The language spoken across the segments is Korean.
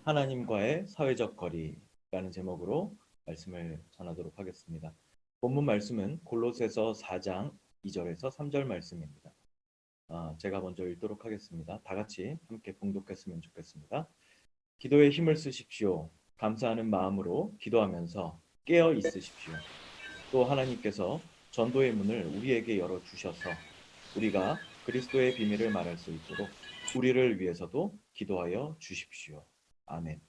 하나님과의 사회적 거리라는 제목으로 말씀을 전하도록 하겠습니다. 본문 말씀은 골로새서 4장 2절에서 3절 말씀입니다. 제가 먼저 읽도록 하겠습니다. 다 같이 함께 봉독했으면 좋겠습니다. 기도에 힘을 쓰십시오. 감사하는 마음으로 기도하면서 깨어 있으십시오. 또 하나님께서 전도의 문을 우리에게 열어주셔서 우리가 그리스도의 비밀을 말할 수 있도록 우리를 위해서도 기도하여 주십시오. 아멘.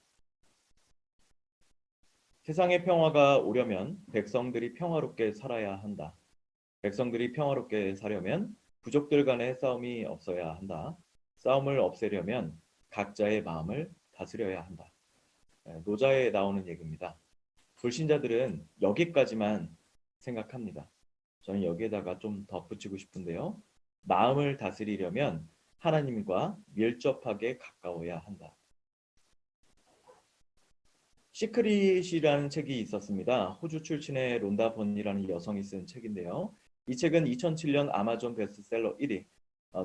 세상의 평화가 오려면 백성들이 평화롭게 살아야 한다. 백성들이 평화롭게 사려면 부족들 간의 싸움이 없어야 한다. 싸움을 없애려면 각자의 마음을 다스려야 한다. 노자에 나오는 얘기입니다. 불신자들은 여기까지만 생각합니다. 저는 여기에다가 좀 덧붙이고 싶은데요. 마음을 다스리려면 하나님과 밀접하게 가까워야 한다. 시크릿이라는 책이 있었습니다. 호주 출신의 론다 번이라는 여성이 쓴 책인데요. 이 책은 2007년 아마존 베스트셀러 1위,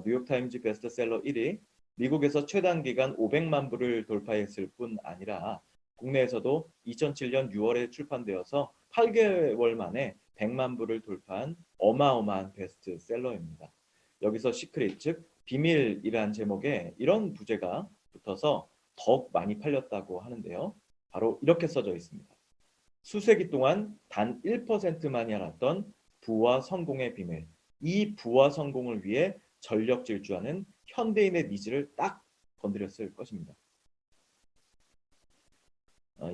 뉴욕타임즈 베스트셀러 1위, 미국에서 최단기간 500만 부를 돌파했을 뿐 아니라 국내에서도 2007년 6월에 출판되어서 8개월 만에 100만 부를 돌파한 어마어마한 베스트셀러입니다. 여기서 시크릿, 즉 비밀이란 제목에 이런 부제가 붙어서 더욱 많이 팔렸다고 하는데요. 바로 이렇게 써져 있습니다. 수세기 동안 단 1%만이 알았던 부와 성공의 비밀. 이 부와 성공을 위해 전력 질주하는 현대인의 니즈를 딱 건드렸을 것입니다.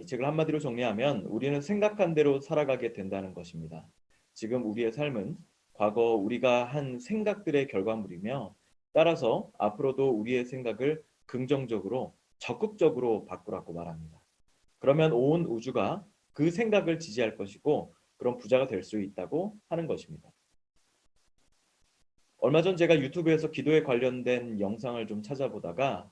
이 책을 한마디로 정리하면 우리는 생각한 대로 살아가게 된다는 것입니다. 지금 우리의 삶은 과거 우리가 한 생각들의 결과물이며 따라서 앞으로도 우리의 생각을 긍정적으로 적극적으로 바꾸라고 말합니다. 그러면 온 우주가 그 생각을 지지할 것이고 그런 부자가 될 수 있다고 하는 것입니다. 얼마 전 제가 유튜브에서 기도에 관련된 영상을 좀 찾아보다가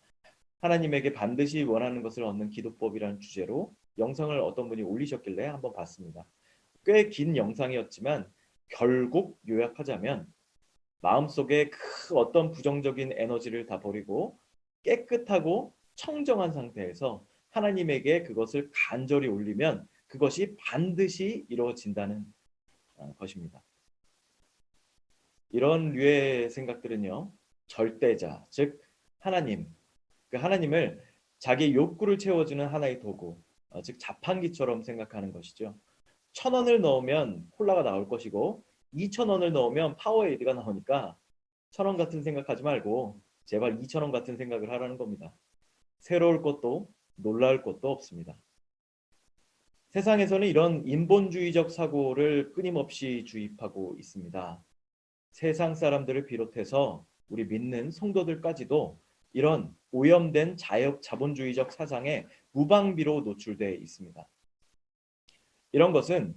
하나님에게 반드시 원하는 것을 얻는 기도법이라는 주제로 영상을 어떤 분이 올리셨길래 한번 봤습니다. 꽤 긴 영상이었지만 결국 요약하자면 마음속에 그 어떤 부정적인 에너지를 다 버리고 깨끗하고 청정한 상태에서 하나님에게 그것을 간절히 올리면 그것이 반드시 이루어진다는 것입니다. 이런 류의 생각들은요, 절대자, 즉 하나님, 그 하나님을 자기 욕구를 채워주는 하나의 도구, 즉 자판기처럼 생각하는 것이죠. 1,000원을 넣으면 콜라가 나올 것이고 2,000원을 넣으면 파워에이드가 나오니까 1,000원 같은 생각하지 말고 제발 2,000원 같은 생각을 하라는 겁니다. 새로울 것도 놀라울 것도 없습니다. 세상에서는 이런 인본주의적 사고를 끊임없이 주입하고 있습니다. 세상 사람들을 비롯해서 우리 믿는 성도들까지도 이런 오염된 자본주의적 사상에 무방비로 노출되어 있습니다. 이런 것은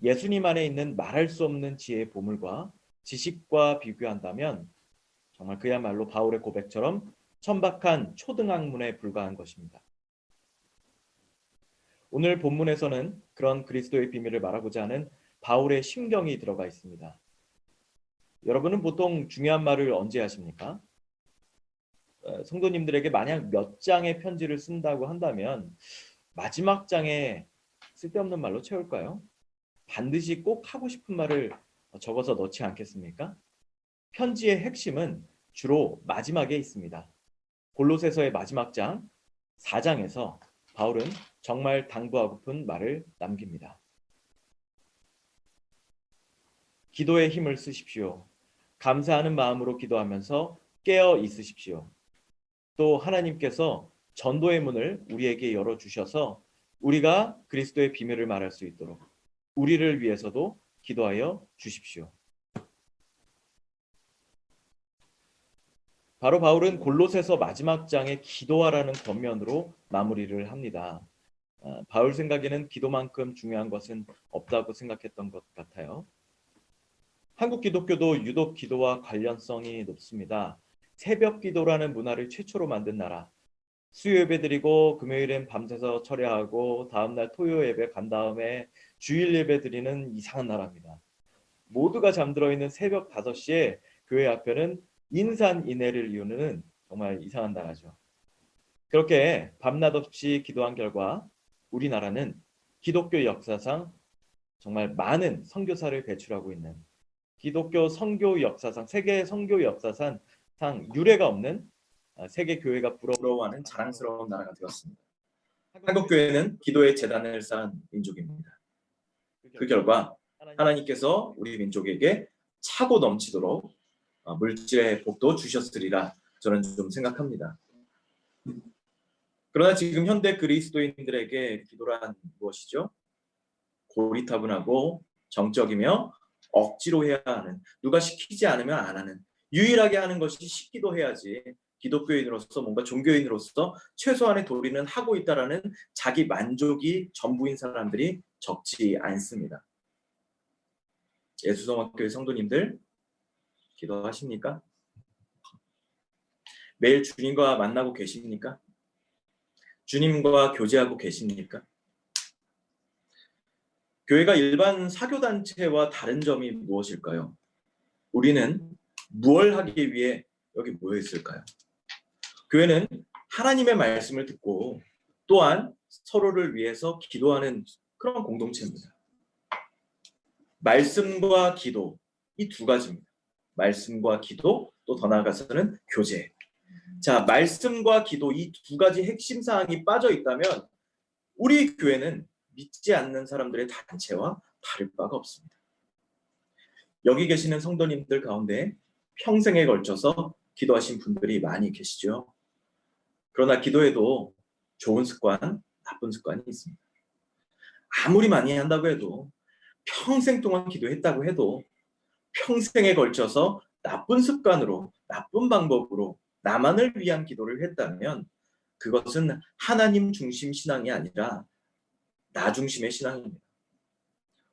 예수님 안에 있는 말할 수 없는 지혜의 보물과 지식과 비교한다면 정말 그야말로 바울의 고백처럼 천박한 초등학문에 불과한 것입니다. 오늘 본문에서는 그런 그리스도의 비밀을 말하고자 하는 바울의 심경이 들어가 있습니다. 여러분은 보통 중요한 말을 언제 하십니까? 성도님들에게 만약 몇 장의 편지를 쓴다고 한다면 마지막 장에 쓸데없는 말로 채울까요? 반드시 꼭 하고 싶은 말을 적어서 넣지 않겠습니까? 편지의 핵심은 주로 마지막에 있습니다. 골로새서의 마지막 장 4장에서 바울은 정말 당부하고픈 말을 남깁니다. 기도에 힘을 쓰십시오. 감사하는 마음으로 기도하면서 깨어 있으십시오. 또 하나님께서 전도의 문을 우리에게 열어주셔서 우리가 그리스도의 비밀을 말할 수 있도록 우리를 위해서도 기도하여 주십시오. 바로 바울은 골로새서 마지막 장의 기도하라는 권면으로 마무리를 합니다. 바울 생각에는 기도만큼 중요한 것은 없다고 생각했던 것 같아요. 한국 기독교도 유독 기도와 관련성이 높습니다. 새벽 기도라는 문화를 최초로 만든 나라. 수요 예배 드리고 금요일엔 밤새서 철야하고 다음날 토요 예배 간 다음에 주일 예배 드리는 이상한 나라입니다. 모두가 잠들어 있는 새벽 5시에 교회 앞에는 인산인해를 이루는 정말 이상한 나라죠. 그렇게 밤낮 없이 기도한 결과 우리나라는 기독교 역사상 정말 많은 선교사를 배출하고 있는 기독교 선교 역사상 세계 선교 역사상 유례가 없는 세계 교회가 부러워하는 자랑스러운 나라가 되었습니다. 한국 교회는 기도의 재단을 쌓은 민족입니다. 그 결과 하나님께서 우리 민족에게 차고 넘치도록 물질의 복도 주셨으리라 저는 좀 생각합니다. 그러나 지금 현대 그리스도인들에게 기도란 무엇이죠? 고리타분하고 정적이며 억지로 해야 하는, 누가 시키지 않으면 안 하는, 유일하게 하는 것이 시기도 해야지 기독교인으로서 뭔가 종교인으로서 최소한의 도리는 하고 있다라는 자기 만족이 전부인 사람들이 적지 않습니다. 예수성학교회 성도님들 기도하십니까? 매일 주님과 만나고 계십니까? 주님과 교제하고 계십니까? 교회가 일반 사교단체와 다른 점이 무엇일까요? 우리는 무엇을 하기 위해 여기 모여 있을까요? 교회는 하나님의 말씀을 듣고 또한 서로를 위해서 기도하는 그런 공동체입니다. 말씀과 기도, 이 두 가지입니다. 말씀과 기도, 또 더 나아가서는 교제. 자, 말씀과 기도 이 두 가지 핵심 사항이 빠져 있다면 우리 교회는 믿지 않는 사람들의 단체와 다를 바가 없습니다. 여기 계시는 성도님들 가운데 평생에 걸쳐서 기도하신 분들이 많이 계시죠. 그러나 기도에도 좋은 습관, 나쁜 습관이 있습니다. 아무리 많이 한다고 해도, 평생 동안 기도했다고 해도 평생에 걸쳐서 나쁜 습관으로, 나쁜 방법으로 나만을 위한 기도를 했다면 그것은 하나님 중심 신앙이 아니라 나 중심의 신앙입니다.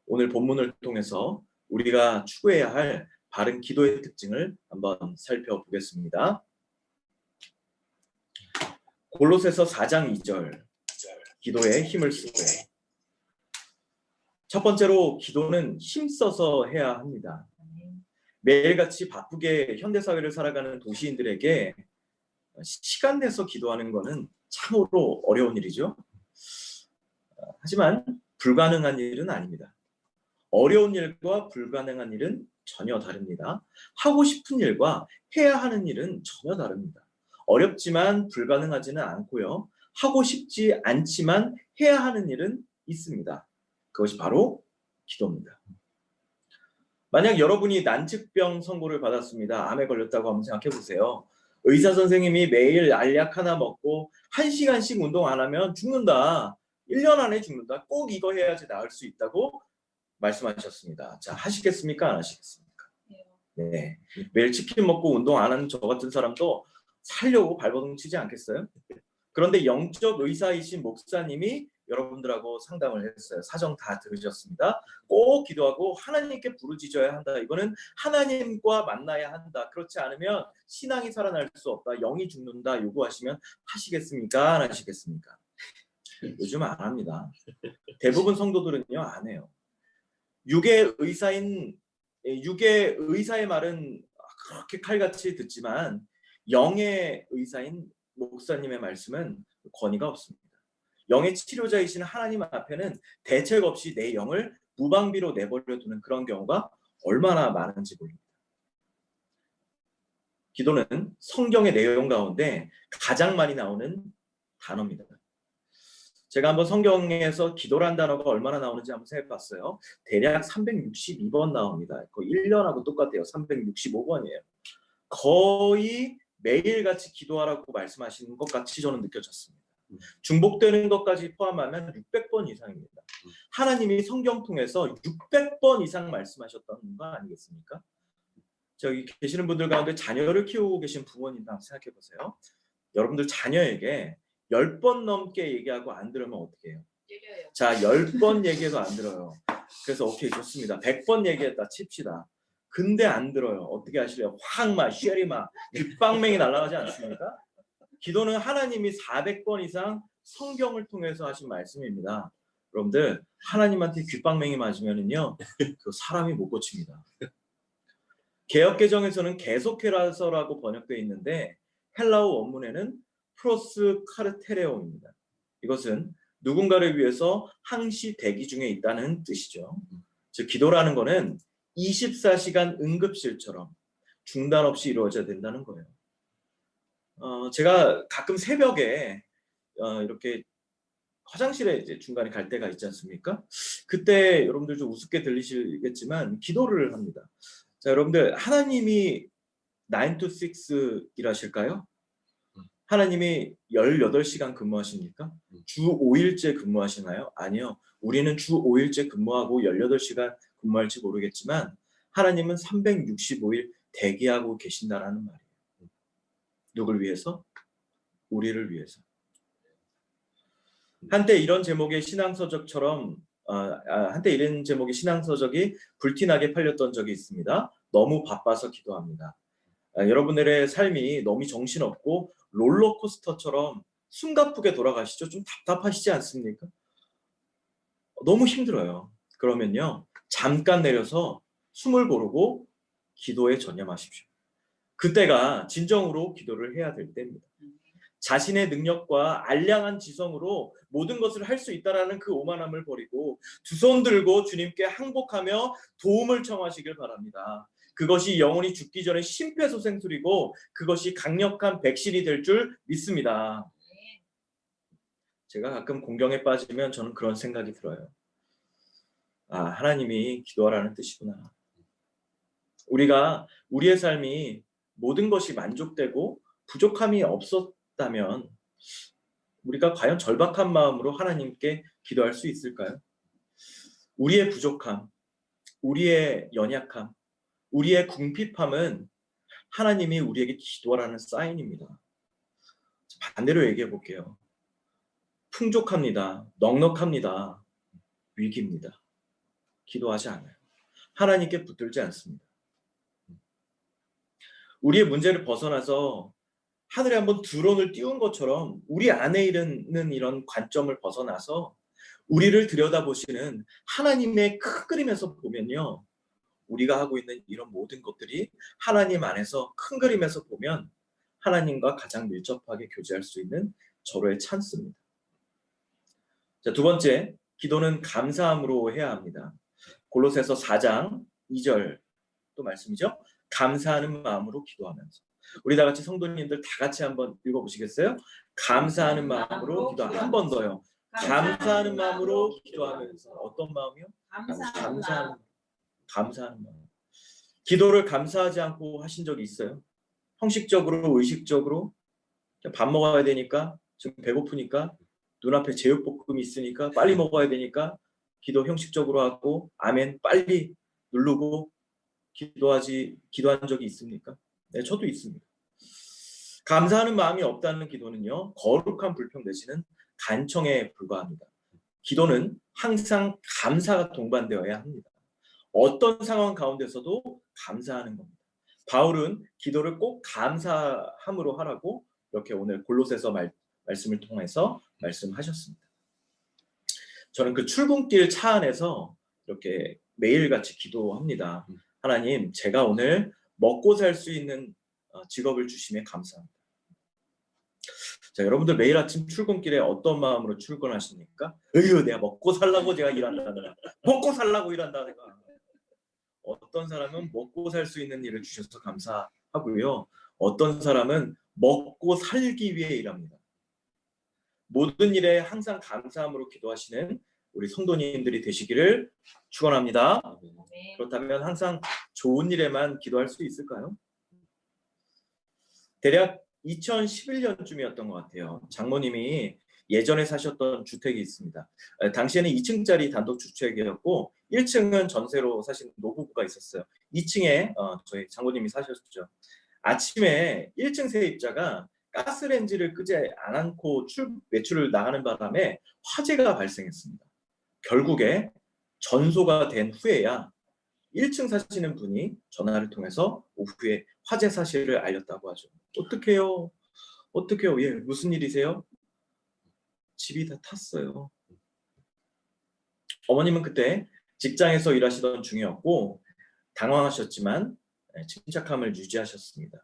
오늘 본문을 통해서 우리가 추구해야 할 바른 기도의 특징을 한번 살펴보겠습니다. 골로새서 4장 2절, 기도에 힘을 쓰고. 첫 번째로 기도는 힘써서 해야 합니다. 매일같이 바쁘게 현대사회를 살아가는 도시인들에게 시간 내서 기도하는 것은 참으로 어려운 일이죠. 하지만 불가능한 일은 아닙니다. 어려운 일과 불가능한 일은 전혀 다릅니다. 하고 싶은 일과 해야 하는 일은 전혀 다릅니다. 어렵지만 불가능하지는 않고요. 하고 싶지 않지만 해야 하는 일은 있습니다. 그것이 바로 기도입니다. 만약 여러분이 난치병 선고를 받았습니다. 암에 걸렸다고 한번 생각해 보세요. 의사 선생님이 매일 알약 하나 먹고 1시간씩 운동 안 하면 죽는다. 1년 안에 죽는다. 꼭 이거 해야지 나을 수 있다고 말씀하셨습니다. 자, 하시겠습니까? 안 하시겠습니까? 네. 매일 치킨 먹고 운동 안 하는 저 같은 사람도 살려고 발버둥 치지 않겠어요? 그런데 영적 의사이신 목사님이 여러분들하고 상담을 했어요. 사정 다 들으셨습니다. 꼭 기도하고 하나님께 부르짖어야 한다. 이거는 하나님과 만나야 한다. 그렇지 않으면 신앙이 살아날 수 없다. 영이 죽는다. 요구하시면 하시겠습니까? 안 하시겠습니까? 요즘 안 합니다. 대부분 성도들은요, 안 해요. 육의 의사의 말은 그렇게 칼같이 듣지만 영의 의사인 목사님의 말씀은 권위가 없습니다. 영의 치료자이신 하나님 앞에는 대책 없이 내 영을 무방비로 내버려 두는 그런 경우가 얼마나 많은지 모릅니다. 기도는 성경의 내용 가운데 가장 많이 나오는 단어입니다. 제가 한번 성경에서 기도란 단어가 얼마나 나오는지 한번 생각해봤어요. 대략 362번 나옵니다. 거의 1년하고 똑같아요. 365번이에요. 거의 매일같이 기도하라고 말씀하시는 것 같이 저는 느껴졌습니다. 중복되는 것까지 포함하면 600번 이상입니다. 하나님이 성경 통해서 600번 이상 말씀하셨던 거 아니겠습니까? 저기 계시는 분들 가운데 자녀를 키우고 계신 부모님도 한번 생각해보세요. 여러분들 자녀에게 10번 넘게 얘기하고 안 들으면 어떻게 해요? 얘기해요. 자, 10번 얘기해도 안 들어요. 그래서 오케이, 좋습니다. 100번 얘기했다 칩시다. 근데 안 들어요. 어떻게 하실래요? 확 쉐리마 귓방맹이 날아가지 않습니까? 기도는 하나님이 400번 이상 성경을 통해서 하신 말씀입니다. 여러분들 하나님한테 귓방맹이 맞으면은요, 그 사람이 못 고칩니다. 개역개정에서는 계속해라서라고 번역되어 있는데 헬라어 원문에는 프로스 카르테레오입니다. 이것은 누군가를 위해서 항시 대기 중에 있다는 뜻이죠. 즉 기도라는 거는 24시간 응급실처럼 중단 없이 이루어져야 된다는 거예요. 제가 가끔 새벽에 이렇게 화장실에 이제 중간에 갈 때가 있지 않습니까? 그때 여러분들 좀 우습게 들리시겠지만 기도를 합니다. 자, 여러분들 하나님이 9 to 6 일하실까요? 하나님이 18시간 근무하십니까? 주 5일째 근무하시나요? 아니요. 우리는 주 5일째 근무하고 18시간 근무할지 모르겠지만 하나님은 365일 대기하고 계신다라는 말이에요. 누굴 위해서? 우리를 위해서. 한때 이런 제목의 신앙서적처럼 한때 이런 제목의 신앙서적이 불티나게 팔렸던 적이 있습니다. 너무 바빠서 기도합니다. 여러분들의 삶이 너무 정신없고 롤러코스터처럼 숨가쁘게 돌아가시죠? 좀 답답하시지 않습니까? 너무 힘들어요. 그러면요. 잠깐 내려서 숨을 고르고 기도에 전념하십시오. 그때가 진정으로 기도를 해야 될 때입니다. 자신의 능력과 알량한 지성으로 모든 것을 할 수 있다라는 그 오만함을 버리고 두 손 들고 주님께 항복하며 도움을 청하시길 바랍니다. 그것이 영혼이 죽기 전에 심폐소생술이고 그것이 강력한 백신이 될 줄 믿습니다. 제가 가끔 공경에 빠지면 저는 그런 생각이 들어요. 하나님이 기도하라는 뜻이구나. 우리가 우리의 삶이 모든 것이 만족되고 부족함이 없었다면 우리가 과연 절박한 마음으로 하나님께 기도할 수 있을까요? 우리의 부족함, 우리의 연약함, 우리의 궁핍함은 하나님이 우리에게 기도하라는 사인입니다. 반대로 얘기해 볼게요. 풍족합니다. 넉넉합니다. 위기입니다. 기도하지 않아요. 하나님께 붙들지 않습니다. 우리의 문제를 벗어나서 하늘에 한번 드론을 띄운 것처럼 우리 안에 있는 이런 관점을 벗어나서 우리를 들여다보시는 하나님의 큰 그림에서 보면요. 우리가 하고 있는 이런 모든 것들이 하나님 안에서 큰 그림에서 보면 하나님과 가장 밀접하게 교제할 수 있는 절호의 찬스입니다. 자, 두 번째, 기도는 감사함으로 해야 합니다. 골로새서 4장 2절 또 말씀이죠. 감사하는 마음으로 기도하면서. 우리 다 같이 성도님들 다 같이 한번 읽어보시겠어요? 감사하는 마음으로 기도하면서. 한 번 더요. 감사하는 마음으로 기도하면서. 어떤 마음이요? 감사하는 마음. 기도를 감사하지 않고 하신 적이 있어요? 형식적으로, 의식적으로 밥 먹어야 되니까, 지금 배고프니까, 눈앞에 제육볶음이 있으니까 빨리 먹어야 되니까 기도 형식적으로 하고 아멘 빨리 누르고 기도한 적이 있습니까? 네, 저도 있습니다. 감사하는 마음이 없다는 기도는요, 거룩한 불평 내지는 간청에 불과합니다. 기도는 항상 감사가 동반되어야 합니다. 어떤 상황 가운데서도 감사하는 겁니다. 바울은 기도를 꼭 감사함으로 하라고 이렇게 오늘 골로새서 말씀을 통해서 말씀하셨습니다. 저는 그 출근길 차 안에서 이렇게 매일같이 기도합니다. 하나님, 제가 오늘 먹고 살 수 있는 직업을 주심에 감사합니다. 자, 여러분들 매일 아침 출근길에 어떤 마음으로 출근하십니까? 으유, 내가 먹고 살라고 제가 일한다. 먹고 살라고 일한다. 내가. 어떤 사람은 먹고 살 수 있는 일을 주셔서 감사하고요. 어떤 사람은 먹고 살기 위해 일합니다. 모든 일에 항상 감사함으로 기도하시는 우리 성도님들이 되시기를 축원합니다. 그렇다면 항상 좋은 일에만 기도할 수 있을까요? 대략 2011년쯤이었던 것 같아요. 장모님이 예전에 사셨던 주택이 있습니다. 당시에는 2층짜리 단독주택이었고 1층은 전세로 사신 노부부가 있었어요. 2층에 저희 장모님이 사셨죠. 아침에 1층 세입자가 가스레인지를 끄지 않고 외출을 나가는 바람에 화재가 발생했습니다. 결국에 전소가 된 후에야 1층 사시는 분이 전화를 통해서 오후에 화재 사실을 알렸다고 하죠. 어떡해요? 어떡해요? 예, 무슨 일이세요? 집이 다 탔어요. 어머님은 그때 직장에서 일하시던 중이었고 당황하셨지만 침착함을 유지하셨습니다.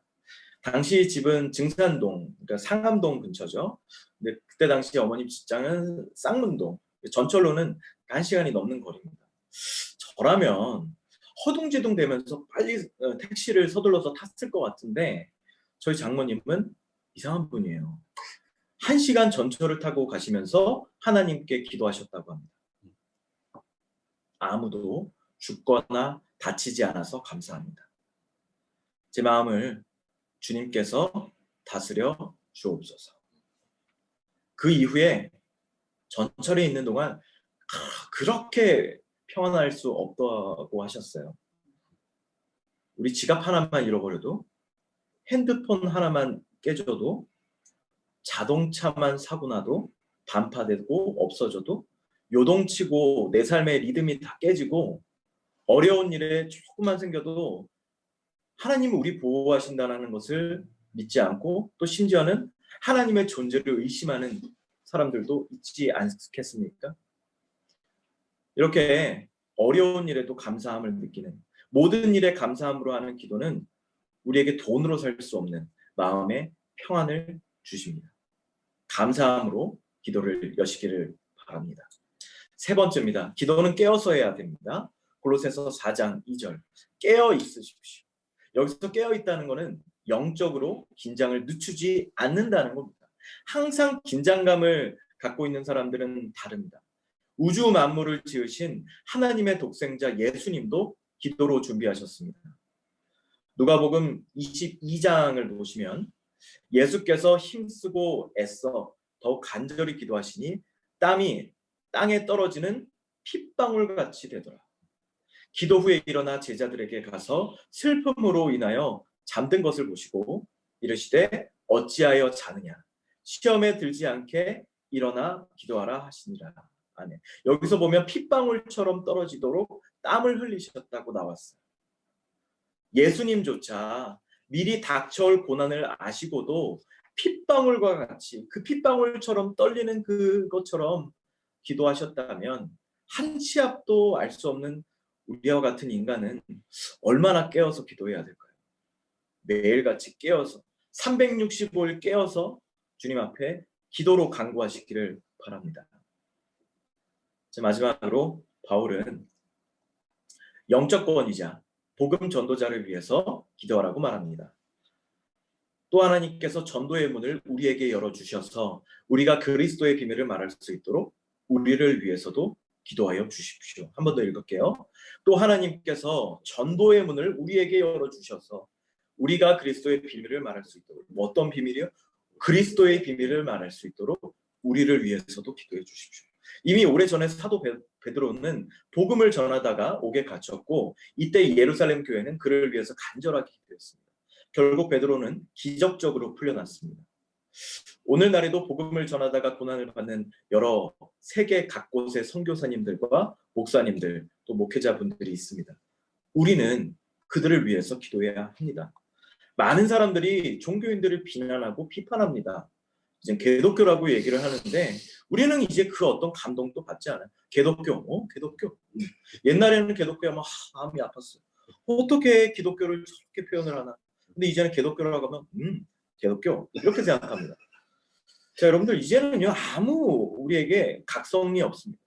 당시 집은 증산동, 그러니까 상암동 근처죠. 근데 그때 당시 어머님 직장은 쌍문동, 전철로는 1시간이 넘는 거리입니다. 저라면 허둥지둥 되면서 빨리 택시를 서둘러서 탔을 것 같은데 저희 장모님은 이상한 분이에요. 1시간 전철을 타고 가시면서 하나님께 기도하셨다고 합니다. 아무도 죽거나 다치지 않아서 감사합니다. 제 마음을 주님께서 다스려 주옵소서. 그 이후에 전철에 있는 동안 그렇게 평안할 수 없다고 하셨어요. 우리 지갑 하나만 잃어버려도, 핸드폰 하나만 깨져도, 자동차만 사고 나도, 반파되고 없어져도, 요동치고 내 삶의 리듬이 다 깨지고 어려운 일에 조금만 생겨도 하나님은 우리 보호하신다는 것을 믿지 않고 또 심지어는 하나님의 존재를 의심하는 사람들도 있지 않겠습니까? 이렇게 어려운 일에도 감사함을 느끼는, 모든 일에 감사함으로 하는 기도는 우리에게 돈으로 살 수 없는 마음의 평안을 주십니다. 감사함으로 기도를 여시기를 바랍니다. 세 번째입니다. 기도는 깨어서 해야 됩니다. 골로새서 4장 2절. 깨어 있으십시오. 여기서 깨어 있다는 것은 영적으로 긴장을 늦추지 않는다는 겁니다. 항상 긴장감을 갖고 있는 사람들은 다릅니다. 우주 만물을 지으신 하나님의 독생자 예수님도 기도로 준비하셨습니다. 누가복음 22장을 보시면 예수께서 힘쓰고 애써 더욱 간절히 기도하시니 땀이 땅에 떨어지는 핏방울 같이 되더라. 기도 후에 일어나 제자들에게 가서 슬픔으로 인하여 잠든 것을 보시고 이르시되 어찌하여 자느냐, 시험에 들지 않게 일어나 기도하라 하시니라. 아멘. 여기서 보면 핏방울처럼 떨어지도록 땀을 흘리셨다고 나왔어요. 예수님조차 미리 닥쳐올 고난을 아시고도 핏방울과 같이 그 핏방울처럼 떨리는 그것처럼 기도하셨다면 한 치 앞도 알 수 없는 우리와 같은 인간은 얼마나 깨어서 기도해야 될까요? 매일같이 깨어서 365일 깨어서 주님 앞에 기도로 간구하시기를 바랍니다. 마지막으로 바울은 영적권이자 복음 전도자를 위해서 기도하라고 말합니다. 또 하나님께서 전도의 문을 우리에게 열어주셔서 우리가 그리스도의 비밀을 말할 수 있도록 우리를 위해서도 기도하여 주십시오. 한 번 더 읽을게요. 또 하나님께서 전도의 문을 우리에게 열어주셔서 우리가 그리스도의 비밀을 말할 수 있도록, 어떤 비밀이요? 그리스도의 비밀을 말할 수 있도록 우리를 위해서도 기도해 주십시오. 이미 오래전에 사도 베드로는 복음을 전하다가 옥에 갇혔고 이때 예루살렘 교회는 그를 위해서 간절하게 기도했습니다. 결국 베드로는 기적적으로 풀려났습니다. 오늘날에도 복음을 전하다가 고난을 받는 여러 세계 각곳의 선교사님들과 목사님들 또 목회자분들이 있습니다. 우리는 그들을 위해서 기도해야 합니다. 많은 사람들이 종교인들을 비난하고 비판합니다. 이제 개독교라고 얘기를 하는데 우리는 이제 그 어떤 감동도 받지 않아요. 개독교, 개독교. 옛날에는 개독교야 막 마음이 아팠어요. 어떻게 기독교를 저렇게 표현을 하나. 근데 이제는 개독교라고 하면 개독교 이렇게 생각합니다. 자, 여러분들 이제는요 아무 우리에게 각성이 없습니다.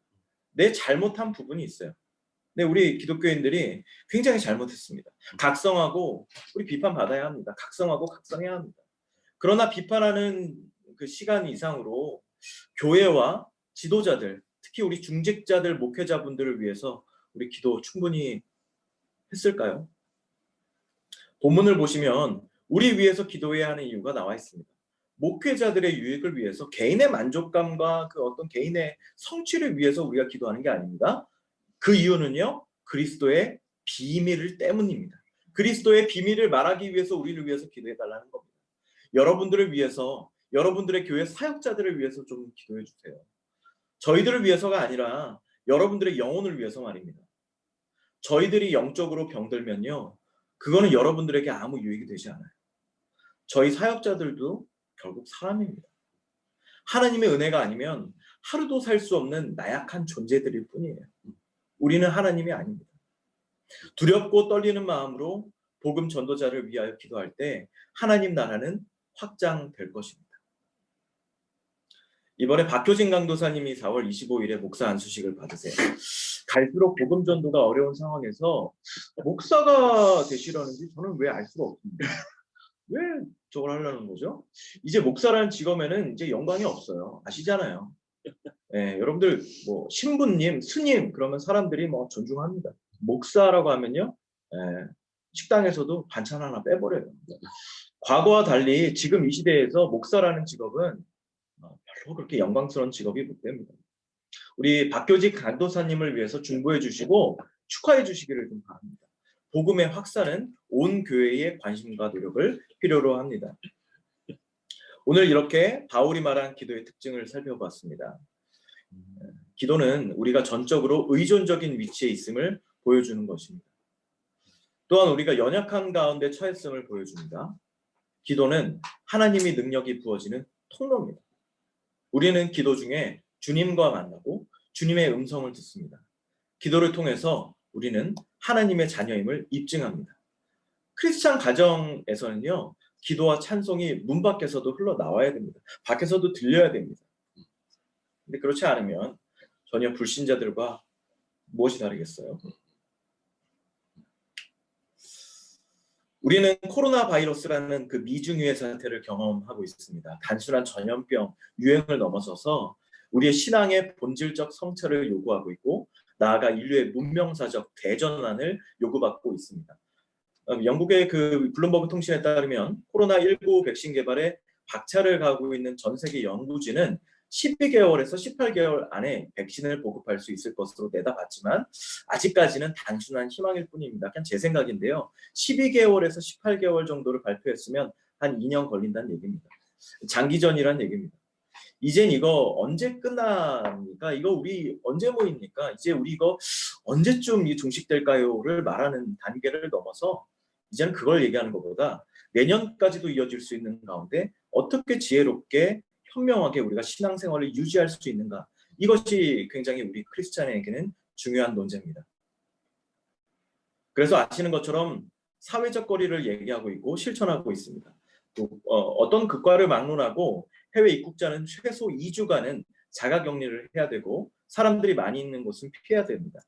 내 잘못한 부분이 있어요. 근데 우리 기독교인들이 굉장히 잘못했습니다. 각성하고 우리 비판받아야 합니다. 각성하고 각성해야 합니다. 그러나 비판하는 그 시간 이상으로 교회와 지도자들, 특히 우리 중직자들, 목회자분들을 위해서 우리 기도 충분히 했을까요? 본문을 보시면 우리 위해서 기도해야 하는 이유가 나와 있습니다. 목회자들의 유익을 위해서, 개인의 만족감과 그 어떤 개인의 성취를 위해서 우리가 기도하는 게 아닙니다. 그 이유는요, 그리스도의 비밀을 때문입니다. 그리스도의 비밀을 말하기 위해서 우리를 위해서 기도해 달라는 겁니다. 여러분들을 위해서, 여러분들의 교회 사역자들을 위해서 좀 기도해 주세요. 저희들을 위해서가 아니라 여러분들의 영혼을 위해서 말입니다. 저희들이 영적으로 병들면요, 그거는 여러분들에게 아무 유익이 되지 않아요. 저희 사역자들도 결국 사람입니다. 하나님의 은혜가 아니면 하루도 살 수 없는 나약한 존재들일 뿐이에요. 우리는 하나님이 아닙니다. 두렵고 떨리는 마음으로 복음 전도자를 위하여 기도할 때 하나님 나라는 확장될 것입니다. 이번에 박효진 강도사님이 4월 25일에 목사 안수식을 받으세요. 갈수록 복음 전도가 어려운 상황에서 목사가 되시라는지 저는 왜 알 수가 없습니다. 왜 저걸 하려는 거죠? 이제 목사라는 직업에는 이제 영광이 없어요. 아시잖아요. 예, 여러분들 뭐 신부님, 스님 그러면 사람들이 뭐 존중합니다. 목사라고 하면요, 예, 식당에서도 반찬 하나 빼버려요. 과거와 달리 지금 이 시대에서 목사라는 직업은 별로 그렇게 영광스러운 직업이 못 됩니다. 우리 박교직 강도사님을 위해서 중보해 주시고 축하해 주시기를 좀 바랍니다. 복음의 확산은 온 교회의 관심과 노력을 필요로 합니다. 오늘 이렇게 바울이 말한 기도의 특징을 살펴봤습니다. 기도는 우리가 전적으로 의존적인 위치에 있음을 보여주는 것입니다. 또한 우리가 연약한 가운데 처했음을 보여줍니다. 기도는 하나님의 능력이 부어지는 통로입니다. 우리는 기도 중에 주님과 만나고 주님의 음성을 듣습니다. 기도를 통해서 우리는 하나님의 자녀임을 입증합니다. 크리스찬 가정에서는요, 기도와 찬송이 문 밖에서도 흘러나와야 됩니다. 밖에서도 들려야 됩니다. 근데 그렇지 않으면 전혀 불신자들과 무엇이 다르겠어요? 우리는 코로나 바이러스라는 그 미중유의 사태를 경험하고 있습니다. 단순한 전염병, 유행을 넘어서서 우리의 신앙의 본질적 성찰을 요구하고 있고 나아가 인류의 문명사적 대전환을 요구받고 있습니다. 영국의 그 블룸버그 통신에 따르면 코로나19 백신 개발에 박차를 가하고 있는 전 세계 연구진은 12개월에서 18개월 안에 백신을 보급할 수 있을 것으로 내다봤지만 아직까지는 단순한 희망일 뿐입니다. 그냥 제 생각인데요. 12개월에서 18개월 정도를 발표했으면 한 2년 걸린다는 얘기입니다. 장기전이란 얘기입니다. 이젠 이거 언제 끝납니까? 이거 우리 언제 모입니까? 이제 우리 이거 언제쯤 이 종식될까요?를 말하는 단계를 넘어서 이제는 그걸 얘기하는 것보다 내년까지도 이어질 수 있는 가운데 어떻게 지혜롭게 현명하게 우리가 신앙생활을 유지할 수 있는가, 이것이 굉장히 우리 크리스찬에게는 중요한 논제입니다. 그래서 아시는 것처럼 사회적 거리를 얘기하고 있고 실천하고 있습니다. 또 어떤 극과를 막론하고 해외 입국자는 최소 2주간은 자가격리를 해야 되고 사람들이 많이 있는 곳은 피해야 됩니다.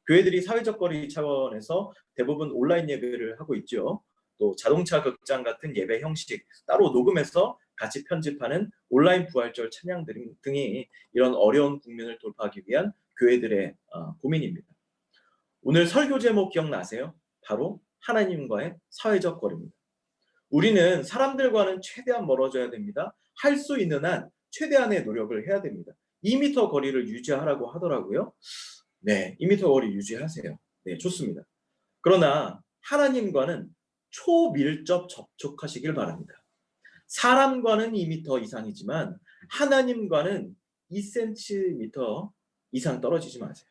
교회들이 사회적 거리 차원에서 대부분 온라인 예배를 하고 있죠. 또 자동차 극장 같은 예배 형식, 따로 녹음해서 같이 편집하는 온라인 부활절 찬양 등이 이런 어려운 국면을 돌파하기 위한 교회들의 고민입니다. 오늘 설교 제목 기억나세요? 바로 하나님과의 사회적 거리입니다. 우리는 사람들과는 최대한 멀어져야 됩니다. 할 수 있는 한 최대한의 노력을 해야 됩니다. 2m 거리를 유지하라고 하더라고요. 네, 2m 거리 유지하세요. 네, 좋습니다. 그러나 하나님과는 초밀접 접촉하시길 바랍니다. 사람과는 2m 이상이지만 하나님과는 2cm 이상 떨어지지 마세요.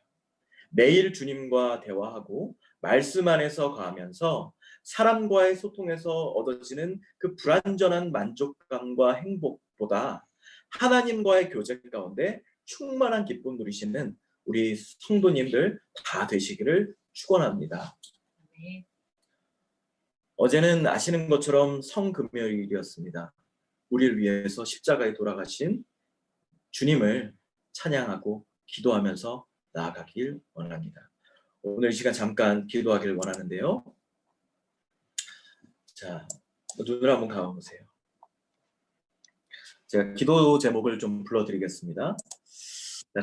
매일 주님과 대화하고 말씀 안에서 거하면서 사람과의 소통에서 얻어지는 그 불완전한 만족감과 행복보다 하나님과의 교제 가운데 충만한 기쁨 누리시는 우리 성도님들 다 되시기를 축원합니다. 네. 어제는 아시는 것처럼 성금요일이었습니다. 우리를 위해서 십자가에 돌아가신 주님을 찬양하고 기도하면서 나아가길 원합니다. 오늘 이 시간 잠깐 기도하기를 원하는데요. 자, 눈을 한번 감아보세요. 제가 기도 제목을 좀 불러드리겠습니다.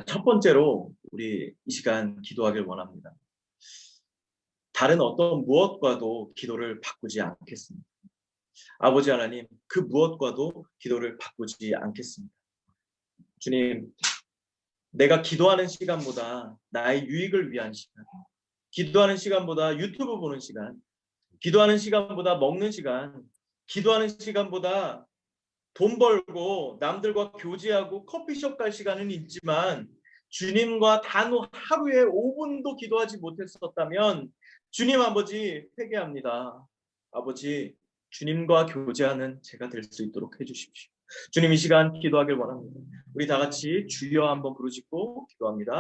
첫 번째로 우리 이 시간 기도하길 원합니다. 다른 어떤 무엇과도 기도를 바꾸지 않겠습니다. 아버지 하나님, 그 무엇과도 기도를 바꾸지 않겠습니다. 주님, 내가 기도하는 시간보다 나의 유익을 위한 시간, 기도하는 시간보다 유튜브 보는 시간, 기도하는 시간보다 먹는 시간, 기도하는 시간보다 돈 벌고 남들과 교제하고 커피숍 갈 시간은 있지만 주님과 단 하루에 5분도 기도하지 못했었다면 주님 아버지 회개합니다. 아버지, 주님과 교제하는 제가 될 수 있도록 해주십시오. 주님, 이 시간 기도하길 원합니다. 우리 다 같이 주여 한번 부르짖고 기도합니다.